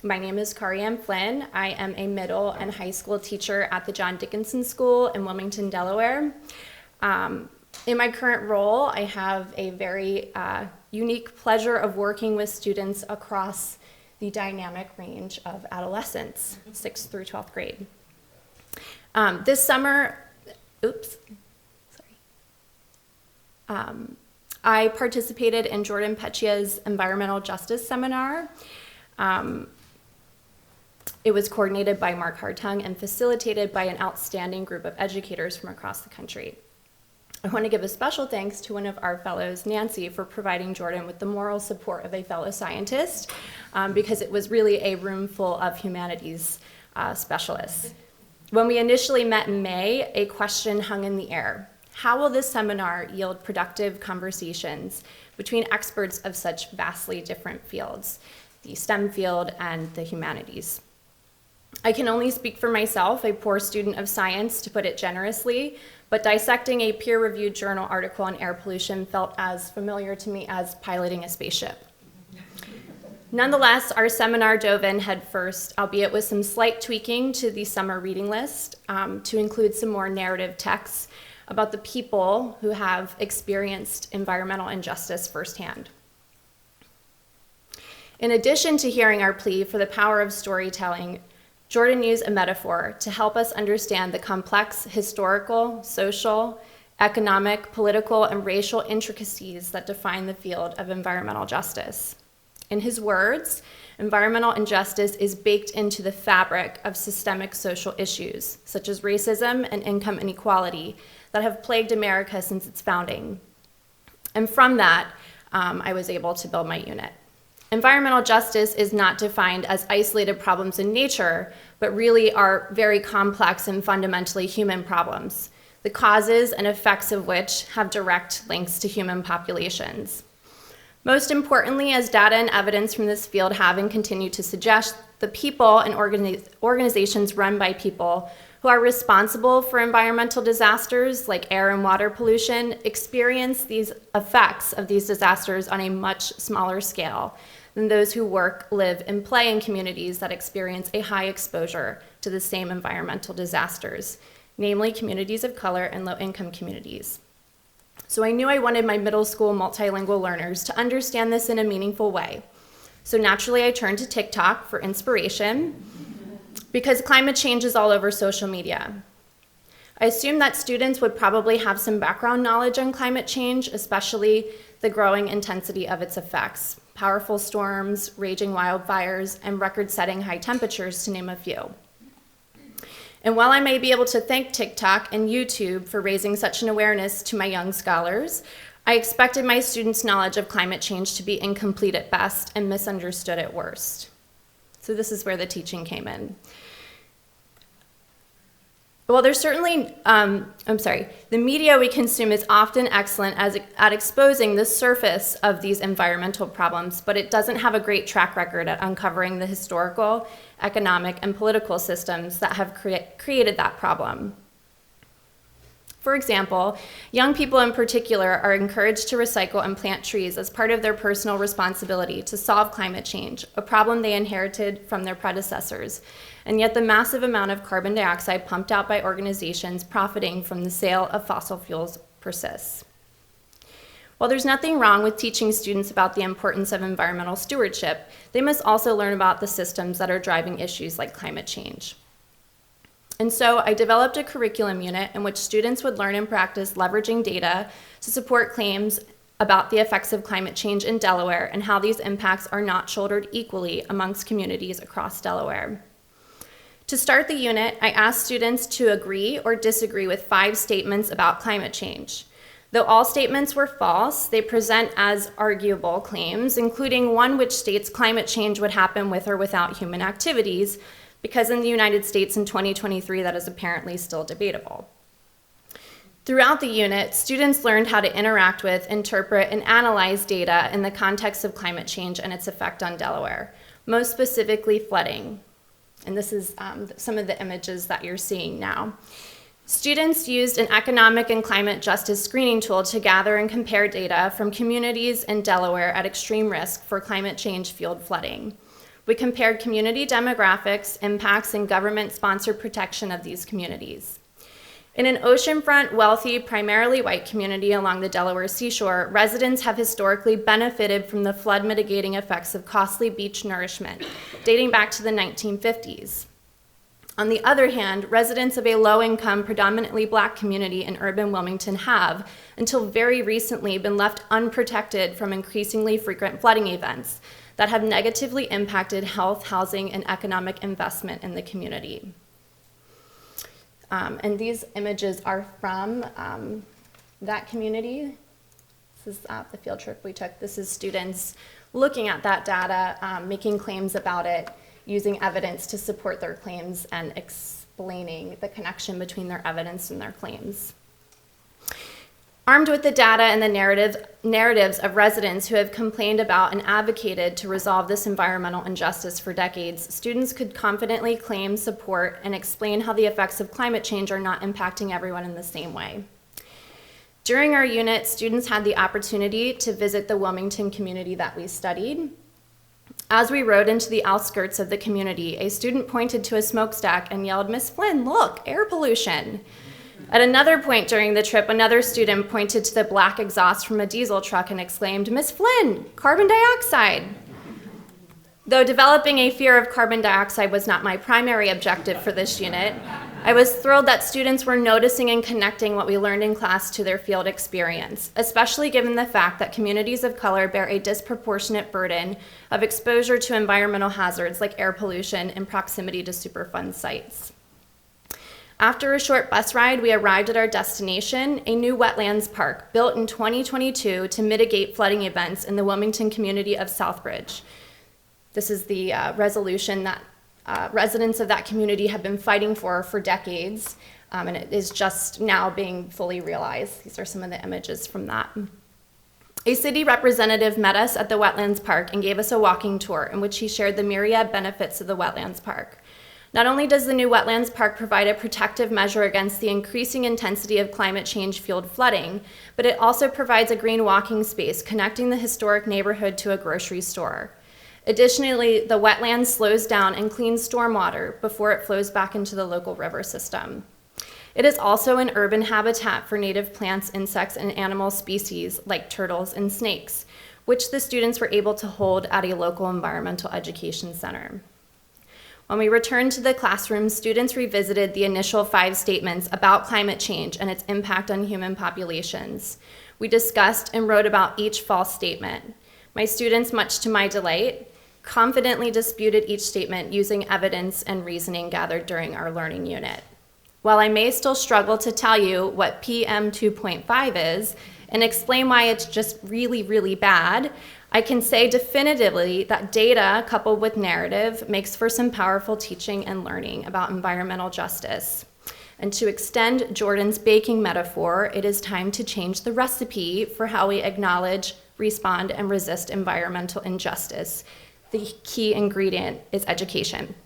My name is Kariann Flynn. I am a middle and high school teacher at the John Dickinson School in Wilmington, Delaware. In my current role, I have a very unique pleasure of working with students across the dynamic range of adolescence, 6th through 12th grade. This summer, I participated in Jordan Petchia's environmental justice seminar. It was coordinated by Mark Hartung and facilitated by an outstanding group of educators from across the country. I want to give a special thanks to one of our fellows, Nancy, for providing Jordan with the moral support of a fellow scientist, because it was really a room full of humanities specialists. When we initially met in May, a question hung in the air. How will this seminar yield productive conversations between experts of such vastly different fields, the STEM field and the humanities? I can only speak for myself, a poor student of science, to put it generously, but dissecting a peer-reviewed journal article on air pollution felt as familiar to me as piloting a spaceship. Nonetheless, our seminar dove in headfirst, albeit with some slight tweaking to the summer reading list, to include some more narrative texts about the people who have experienced environmental injustice firsthand. In addition to hearing our plea for the power of storytelling, Jordan used a metaphor to help us understand the complex historical, social, economic, political, and racial intricacies that define the field of environmental justice. In his words, environmental injustice is baked into the fabric of systemic social issues, such as racism and income inequality, that have plagued America since its founding. And from that, I was able to build my unit. Environmental justice is not defined as isolated problems in nature, but really are very complex and fundamentally human problems, the causes and effects of which have direct links to human populations. Most importantly, as data and evidence from this field have and continue to suggest, the people and organizations run by people who are responsible for environmental disasters like air and water pollution experience these effects of these disasters on a much smaller scale than those who work, live, and play in communities that experience a high exposure to the same environmental disasters, namely communities of color and low-income communities. So I knew I wanted my middle school multilingual learners to understand this in a meaningful way. So naturally, I turned to TikTok for inspiration, because climate change is all over social media. I assumed that students would probably have some background knowledge on climate change, especially the growing intensity of its effects, powerful storms, raging wildfires, and record-setting high temperatures, to name a few. And while I may be able to thank TikTok and YouTube for raising such an awareness to my young scholars, I expected my students' knowledge of climate change to be incomplete at best and misunderstood at worst. So this is where the teaching came in. Well, there's certainly, the media we consume is often excellent at exposing the surface of these environmental problems, but it doesn't have a great track record at uncovering the historical, economic, and political systems that have created that problem. For example, young people in particular are encouraged to recycle and plant trees as part of their personal responsibility to solve climate change, a problem they inherited from their predecessors. And yet the massive amount of carbon dioxide pumped out by organizations profiting from the sale of fossil fuels persists. While there's nothing wrong with teaching students about the importance of environmental stewardship, they must also learn about the systems that are driving issues like climate change. And so I developed a curriculum unit in which students would learn and practice leveraging data to support claims about the effects of climate change in Delaware and how these impacts are not shouldered equally amongst communities across Delaware. To start the unit, I asked students to agree or disagree with 5 statements about climate change. Though all statements were false, they present as arguable claims, including one which states climate change would happen with or without human activities, because in the United States in 2023, that is apparently still debatable. Throughout the unit, students learned how to interact with, interpret, and analyze data in the context of climate change and its effect on Delaware, most specifically flooding. And this is some of the images that you're seeing now. Students used an economic and climate justice screening tool to gather and compare data from communities in Delaware at extreme risk for climate change-fueled flooding, We compared community demographics, impacts, and government-sponsored protection of these communities. In an oceanfront, wealthy, primarily white community along the Delaware seashore, residents have historically benefited from the flood mitigating effects of costly beach nourishment, dating back to the 1950s. On the other hand, residents of a low-income, predominantly Black community in urban Wilmington have, until very recently, been left unprotected from increasingly frequent flooding events that have negatively impacted health, housing, and economic investment in the community. And these images are from that community. This is the field trip we took. This is students looking at that data, making claims about it, using evidence to support their claims, and explaining the connection between their evidence and their claims. Armed with the data and the narratives of residents who have complained about and advocated to resolve this environmental injustice for decades, students could confidently claim, support, and explain how the effects of climate change are not impacting everyone in the same way. During our unit, students had the opportunity to visit the Wilmington community that we studied. As we rode into the outskirts of the community, a student pointed to a smokestack and yelled, "Miss Flynn, look, air pollution." At another point during the trip, another student pointed to the black exhaust from a diesel truck and exclaimed, "Miss Flynn, carbon dioxide." Though developing a fear of carbon dioxide was not my primary objective for this unit, I was thrilled that students were noticing and connecting what we learned in class to their field experience, especially given the fact that communities of color bear a disproportionate burden of exposure to environmental hazards like air pollution in proximity to Superfund sites. After a short bus ride, we arrived at our destination, a new wetlands park built in 2022 to mitigate flooding events in the Wilmington community of Southbridge. This is the resolution that residents of that community have been fighting for decades, and it is just now being fully realized. These are some of the images from that. A city representative met us at the wetlands park and gave us a walking tour in which he shared the myriad benefits of the wetlands park. Not only does the new wetlands park provide a protective measure against the increasing intensity of climate change-fueled flooding, but it also provides a green walking space connecting the historic neighborhood to a grocery store. Additionally, the wetland slows down and cleans stormwater before it flows back into the local river system. It is also an urban habitat for native plants, insects, and animal species like turtles and snakes, which the students were able to hold at a local environmental education center. When we returned to the classroom, students revisited the initial 5 statements about climate change and its impact on human populations. We discussed and wrote about each false statement. My students, much to my delight, confidently disputed each statement using evidence and reasoning gathered during our learning unit. While I may still struggle to tell you what PM 2.5 is and explain why it's just really, really bad, I can say definitively that data coupled with narrative makes for some powerful teaching and learning about environmental justice. And to extend Jordan's baking metaphor, it is time to change the recipe for how we acknowledge, respond, and resist environmental injustice. The key ingredient is education.